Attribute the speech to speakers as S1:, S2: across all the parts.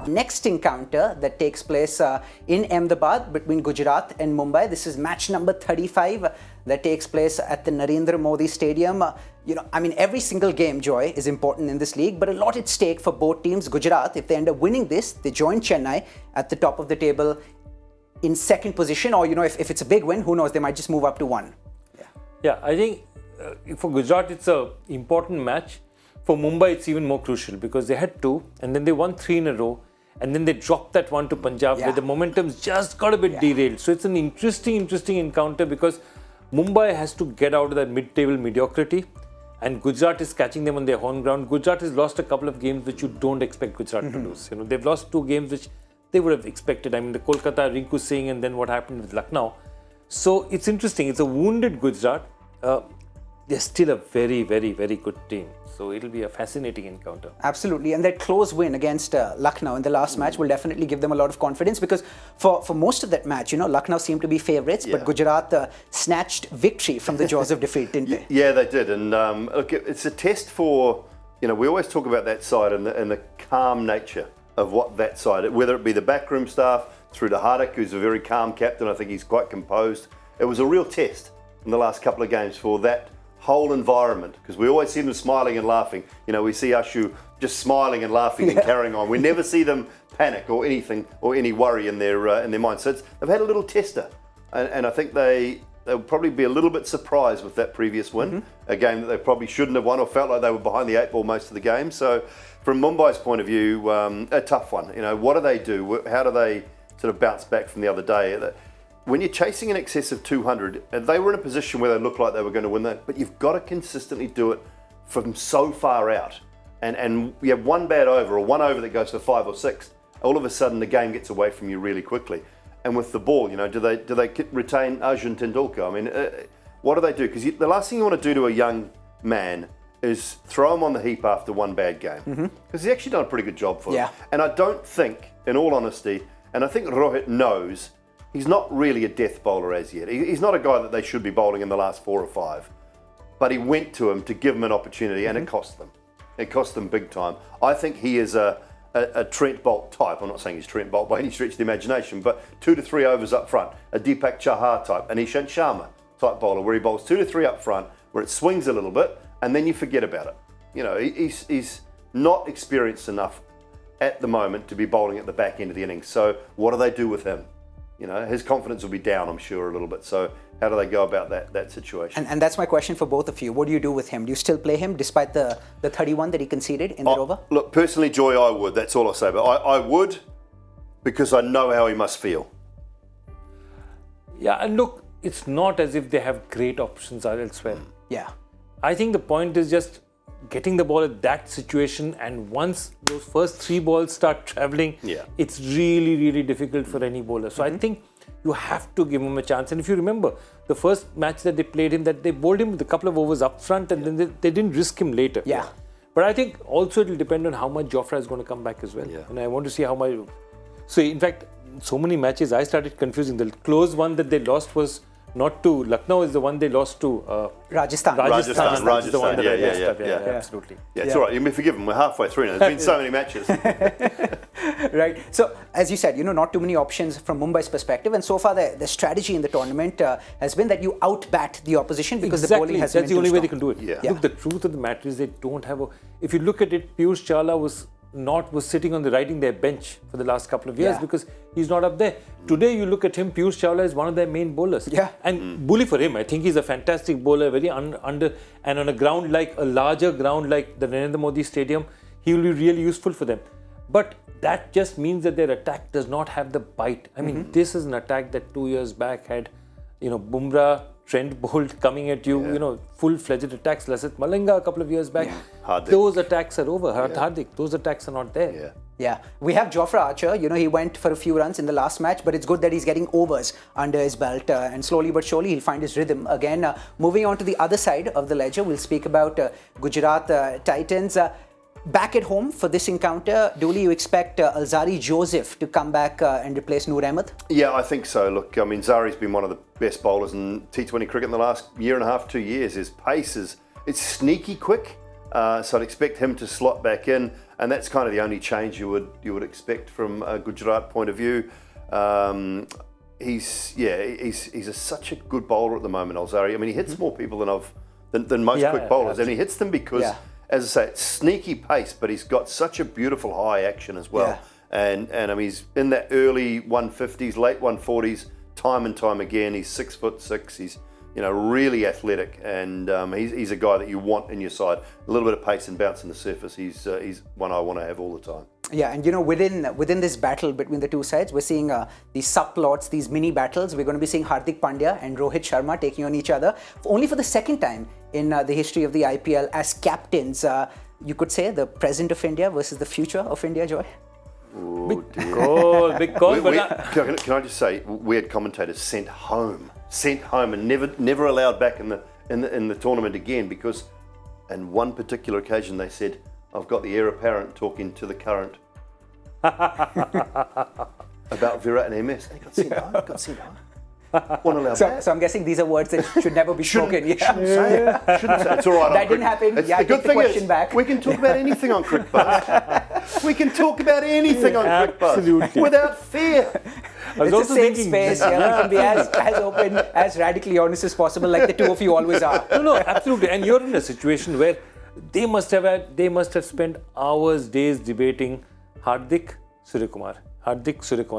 S1: Next encounter that takes place in Ahmedabad between Gujarat and Mumbai. This is match number 35 that takes place at the Narendra Modi Stadium. Every single game, Joy, is important in this league, but a lot at stake for both teams. Gujarat, if they end up winning this, they join Chennai at the top of the table in second position, or if it's a big win, who knows, they might just move up to one.
S2: Yeah, I think for Gujarat it's an important match. For Mumbai it's even more crucial because they had two and then they won 3 in a row and then they dropped that one to Punjab where the momentum's just got a bit derailed. So it's an interesting encounter because Mumbai has to get out of that mid-table mediocrity and Gujarat is catching them on their home ground. Gujarat has lost a couple of games which you don't expect Gujarat to lose. They've lost 2 games which they would have expected. The Kolkata, Rinku Singh, and then what happened with Lucknow. So it's interesting. It's a wounded Gujarat. They're still a very good team. So it'll be a fascinating encounter.
S1: Absolutely. And that close win against Lucknow in the last match will definitely give them a lot of confidence because for most of that match, Lucknow seemed to be favourites, but Gujarat snatched victory from the jaws of defeat, didn't they?
S3: Yeah, they did. And look, it's a test for, we always talk about that side and the calm nature of what that side, whether it be the backroom staff, through to Hardik, who's a very calm captain. I think he's quite composed. It was a real test in the last couple of games for that whole environment, because we always see them smiling and laughing. We see Ashu just smiling and laughing and carrying on. We never see them panic or anything or any worry in their mind. So they've had a little tester, and I think they'll probably be a little bit surprised with that previous win, a game that they probably shouldn't have won or felt like they were behind the 8 ball most of the game. So from Mumbai's point of view, a tough one. What do they do? How do they sort of bounce back from the other day? When you're chasing in excess of 200, and they were in a position where they looked like they were going to win that, but you've got to consistently do it from so far out. And you have one bad over or one over that goes for 5 or 6, all of a sudden the game gets away from you really quickly. And with the ball, do they retain Arjun Tendulkar? What do they do? Because the last thing you want to do to a young man is throw him on the heap after one bad game. Because he's actually done a pretty good job for them. And I don't think, in all honesty, and I think Rohit knows, he's not really a death bowler as yet. He's not a guy that they should be bowling in the last 4 or 5. But he went to him to give him an opportunity and it cost them. It cost them big time. I think he is a Trent Bolt type. I'm not saying he's Trent Bolt by any stretch of the imagination, but 2 to 3 overs up front. A Deepak Chahar type, an Ishant Sharma type bowler where he bowls 2 to 3 up front, where it swings a little bit and then you forget about it. He's not experienced enough at the moment to be bowling at the back end of the innings. So what do they do with him? His confidence will be down, I'm sure, a little bit. So how do they go about that situation?
S1: And that's my question for both of you. What do you do with him? Do you still play him despite the 31 that he conceded in that over?
S3: Look, personally, Joy, I would. That's all I'll say. But I would, because I know how he must feel.
S2: Yeah, and look, it's not as if they have great options elsewhere.
S1: Yeah.
S2: I think the point is just getting the ball at that situation, and once those first 3 balls start travelling, it's really difficult for any bowler. So I think you have to give him a chance. And if you remember, the first match that they played him, that they bowled him with a couple of overs up front and then they didn't risk him later.
S1: Yeah.
S2: But I think also it will depend on how much Jofra is going to come back as well. And I want to see how much. So in fact, so many matches I started confusing. The close one that they lost was not to Lucknow, is the one they lost to
S1: Rajasthan.
S3: Rajasthan.
S2: Is the one that I lost.
S3: Yeah,
S2: absolutely.
S3: Yeah, it's all right. You may forgive them. We're halfway through now. There's been so many matches.
S1: Right. So, as you said, not too many options from Mumbai's perspective. And so far, the strategy in the tournament has been that you outbat the opposition because the bowling has been
S2: That's the only way they can do it.
S3: Yeah.
S2: Look, the truth of the matter is they don't have a... If you look at it, Piyush Chawla was sitting on writing their bench for the last couple of years because he's not up there. Today you look at him, Piyush Chawla is one of their main bowlers. And bully for him. I think he's a fantastic bowler, very under, and on a larger ground like the Narendra Modi Stadium, he will be really useful for them. But that just means that their attack does not have the bite. This is an attack that 2 years back had, Bumrah, Trent Bolt coming at you, full-fledged attacks. Lasith Malinga a couple of years back. Those attacks are over. Hardik, those attacks are not there.
S1: Yeah. We have Jofra Archer. He went for a few runs in the last match, but it's good that he's getting overs under his belt. And slowly but surely, he'll find his rhythm again. Moving on to the other side of the ledger, we'll speak about Gujarat Titans. Back at home for this encounter, Dooley, you expect Alzari Joseph to come back and replace Noor Ahmed?
S3: Yeah, I think so. Look, Zari's been one of the best bowlers in T20 cricket in the last year and a half, 2 years. His pace it's sneaky quick. So I'd expect him to slot back in, and that's kind of the only change you would expect from a Gujarat point of view. He's such a good bowler at the moment, Alzari. I mean, he hits more people than most quick bowlers, and he hits them because, as I say, it's sneaky pace, but he's got such a beautiful high action as well. And I mean, he's in that early 150s, late 140s, time and time again. He's 6'6". He's really athletic, and he's a guy that you want in your side. A little bit of pace and bounce on the surface. He's one I want to have all the time.
S1: Yeah, and within this battle between the two sides, we're seeing these subplots, these mini battles. We're going to be seeing Hardik Pandya and Rohit Sharma taking on each other, only for the second time in the history of the IPL as captains. You could say the present of India versus the future of India, Joy.
S2: Big call.
S3: Can I just say, we had commentators sent home and never allowed back in the tournament again, because on one particular occasion they said, "I've got the heir apparent talking to the current about Virat and MS." They got sent home.
S1: So I'm guessing these are words that should never be spoken.
S3: Shouldn't say it. It's all right.
S1: That didn't happen.
S3: The good thing is,
S1: back.
S3: we can talk about anything on Cricbuzz. We can talk about anything on Cricbuzz without fear.
S1: It's a safe space. We can be as open, as radically honest as possible, like the two of you always are.
S2: No, absolutely. And you're in a situation where they must have spent hours, days debating Hardik Suryakumar,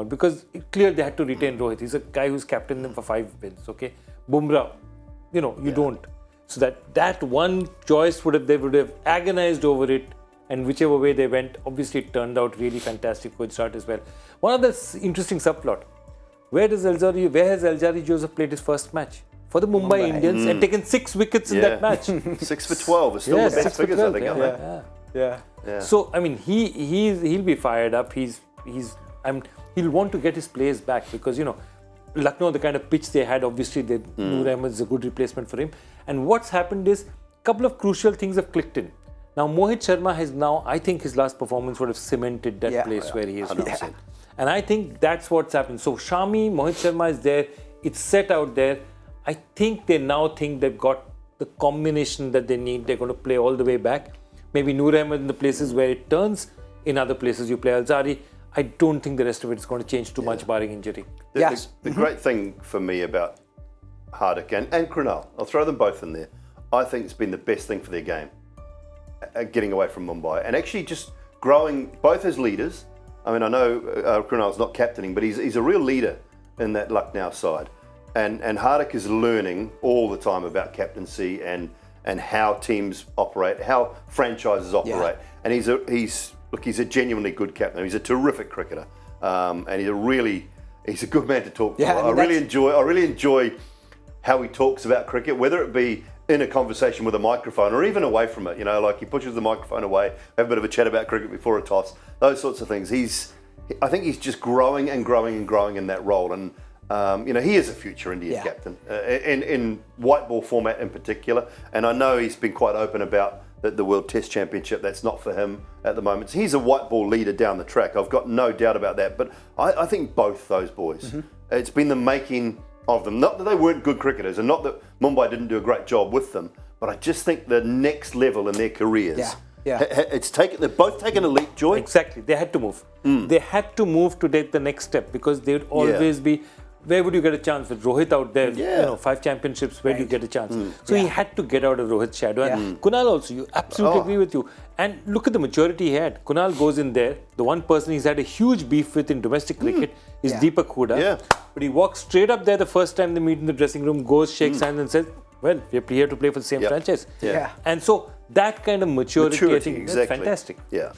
S2: because it's clear they had to retain Rohit. He's a guy who's captained them for 5 wins. Okay, Bumrah, you don't. So that one choice they would have agonized over it, and whichever way they went, obviously it turned out really fantastic for Gujarat as well. One other interesting subplot: where has Alzari Joseph played his first match? For the Mumbai Indians, and taken 6 wickets in that match.
S3: 6 for 12 is still the best figures, I think, aren't they?
S2: Yeah. So I mean, he'll be fired up. He'll want to get his players back, because Lucknow, the kind of pitch they had, obviously Noor Ahmed is a good replacement for him. And what's happened is a couple of crucial things have clicked in. Now Mohit Sharma has I think his last performance would have cemented that place where he is. 100%. And I think that's what's happened. So Mohit Sharma is there. It's set out there. I think they now think they've got the combination that they need. They're going to play all the way back. Maybe Noor Ahmed in the places where it turns. In other places you play Alzari. I don't think the rest of it is going to change too much, barring injury.
S3: The great thing for me about Hardik and Krunal, I'll throw them both in there. I think it's been the best thing for their game, getting away from Mumbai and actually just growing both as leaders. I mean, I know Krunal's not captaining, but he's a real leader in that Lucknow side. And Hardik is learning all the time about captaincy and how teams operate, how franchises operate. And he's a genuinely good captain. He's a terrific cricketer, and he's a good man to talk to. I really enjoy how he talks about cricket, whether it be in a conversation with a microphone or even away from it. Like he pushes the microphone away, have a bit of a chat about cricket before a toss, those sorts of things. I think he's just growing and growing and growing in that role, and he is a future Indian captain in white ball format in particular. And I know he's been quite open about the World Test Championship. That's not for him at the moment. So he's a white ball leader down the track. I've got no doubt about that. But I think both those boys, it's been the making of them. Not that they weren't good cricketers, and not that Mumbai didn't do a great job with them, but I just think the next level in their careers. They're both taken a leap, Joy.
S2: Exactly. They had to move. They had to move to take the next step, because they would always be. Where would you get a chance with Rohit out there? 5 championships. Where do you get a chance? So he had to get out of Rohit's shadow. And Kunal also, you absolutely agree with you. And look at the maturity he had. Kunal goes in there. The one person he's had a huge beef with in domestic cricket is Deepak Hooda. But he walks straight up there the first time they meet in the dressing room, goes, shakes hands and says, "Well, we're here to play for the same franchise." And so that kind of maturity I think, is fantastic.
S3: Yeah.